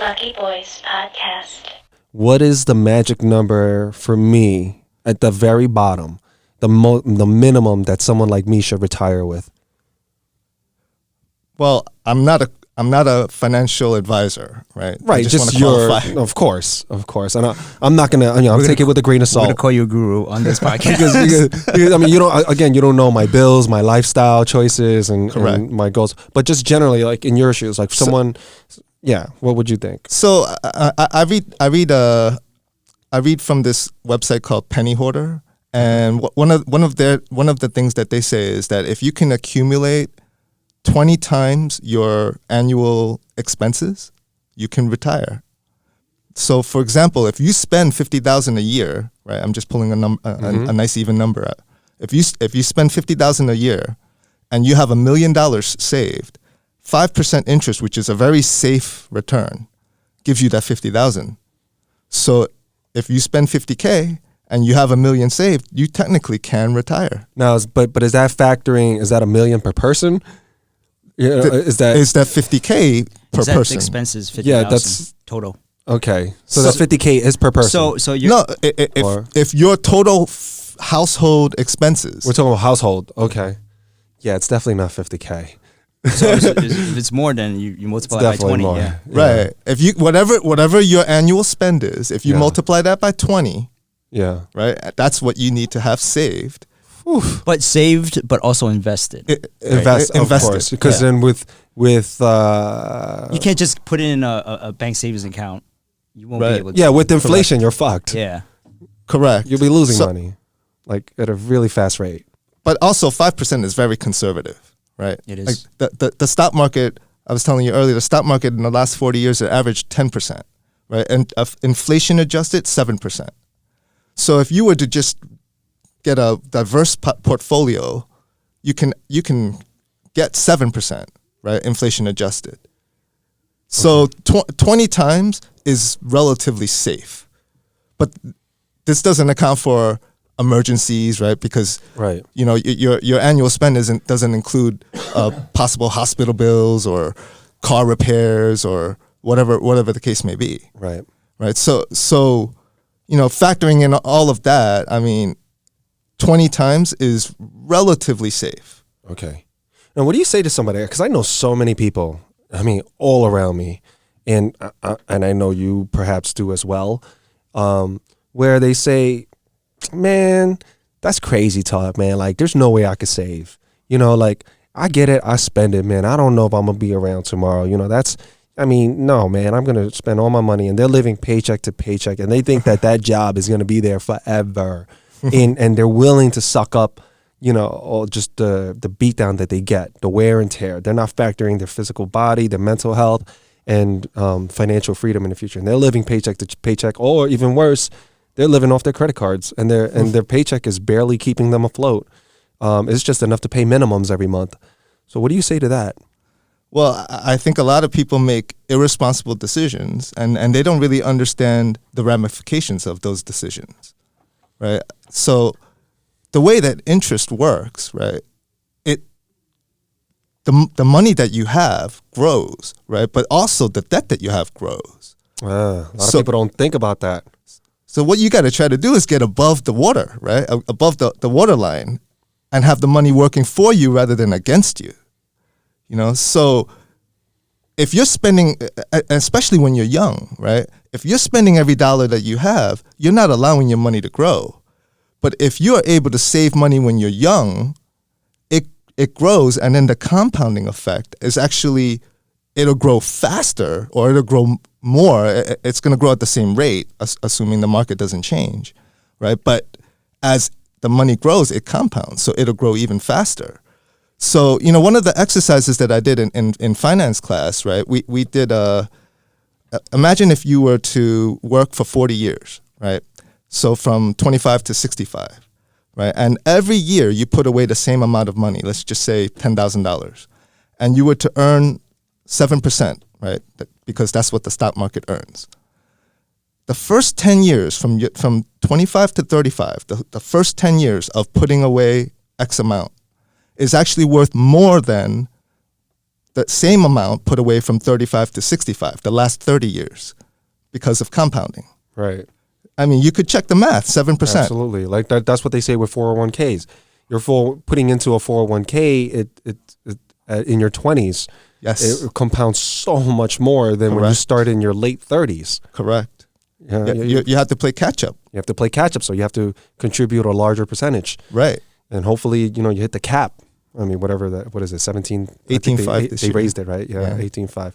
Lucky Boys Podcast. What is the magic number for me at the very bottom, the minimum that someone like me should retire with? Well, I'm not a financial advisor, right? Right, just your, of course, and I'm not gonna, I'm take it with a grain of We're salt. gonna call you a guru on this podcast. because I mean, you don't know my bills, my lifestyle choices, and my goals. But just generally, like in your shoes, like someone, what would you think? So I read from this website called Penny Hoarder, and one of the things that they say is that if you can accumulate 20 times your annual expenses, you can retire. So, for example, if you spend $50,000 a year, right? I'm just pulling a nice even number out. If you spend $50,000 a year, and you have $1 million saved, 5% interest, which is a very safe return, gives you that $50,000. So, if you spend $50K and you have $1 million saved, you technically can retire. Now, but is that factoring? Is that $1 million per person? Yeah, is that $50K per is that person? Expenses 50,000 that's total. Okay, so that 50K is per person. So you're, no, if your total household expenses, we're talking about household. Okay, yeah, it's definitely not 50K. so if it's more than you multiply by 20. More. Yeah. Right. If you whatever your annual spend is, if you multiply that by 20, right, that's what you need to have saved. Oof. But saved, but also invested. Invested, of course, because then with you can't just put it in a bank savings account. You won't be able to. Yeah, with inflation, you're fucked. Yeah, correct. You'll be losing money, like at a really fast rate. But also, 5% is very conservative, right? It is. Like the stock market. I was telling you earlier, the stock market in the last 40 years it averaged 10%, right? And inflation adjusted 7%. So if you were to just get a diverse portfolio, you can get 7%, right? Inflation adjusted. So 20 times is relatively safe, but this doesn't account for emergencies, right? Because you know your annual spend doesn't include possible hospital bills or car repairs or whatever the case may be. Right. So you know, factoring in all of that, I mean, 20 times is relatively safe. Okay. Now, what do you say to somebody? Because I know so many people, I mean, all around me, and I know you perhaps do as well, where they say, man, that's crazy talk, man. Like, there's no way I could save. You know, like, I get it. I spend it, man. I don't know if I'm going to be around tomorrow. You know, no, man, I'm going to spend all my money, and they're living paycheck to paycheck, and they think that job is going to be there forever. And they're willing to suck up, you know, just the beatdown that they get, the wear and tear. They're not factoring their physical body, their mental health, and financial freedom in the future. And they're living paycheck to paycheck, or even worse, they're living off their credit cards, and their paycheck is barely keeping them afloat. It's just enough to pay minimums every month. So what do you say to that? Well, I think a lot of people make irresponsible decisions, and they don't really understand the ramifications of those decisions. Right. So the way that interest works, right, the money that you have grows, right, but also the debt that you have grows. A lot of people don't think about that. So what you got to try to do is get above the water, right, above the water line, and have the money working for you rather than against you. You know, so if you're spending, especially when you're young, right, if you're spending every dollar that you have, you're not allowing your money to grow. But if you're able to save money when you're young, it grows, and then the compounding effect is actually, it'll grow faster or it'll grow more. It's going to grow at the same rate, assuming the market doesn't change, right? But as the money grows, it compounds, so it'll grow even faster. So, you know, one of the exercises that I did in finance class, right, we did imagine if you were to work for 40 years, right? So from 25 to 65, right? And every year you put away the same amount of money, let's just say $10,000, and you were to earn 7%, right? Because that's what the stock market earns. The first 10 years, from 25 to 35, the first 10 years of putting away X amount is actually worth more than the same amount put away from 35 to 65, the last 30 years, because of compounding. Right. I mean, you could check the math, 7%. Absolutely. Like that's what they say with 401ks. You're putting into a 401k in your 20s. Yes. It compounds so much more than when you Correct. start in your late 30s. Correct. Yeah, You have to play catch up. You have to play catch up, so you have to contribute a larger percentage. Right. And hopefully, you hit the cap. I mean, whatever that, what is it, 17? 18.5 They this year. raised it, right? Yeah, Yeah. 18.5.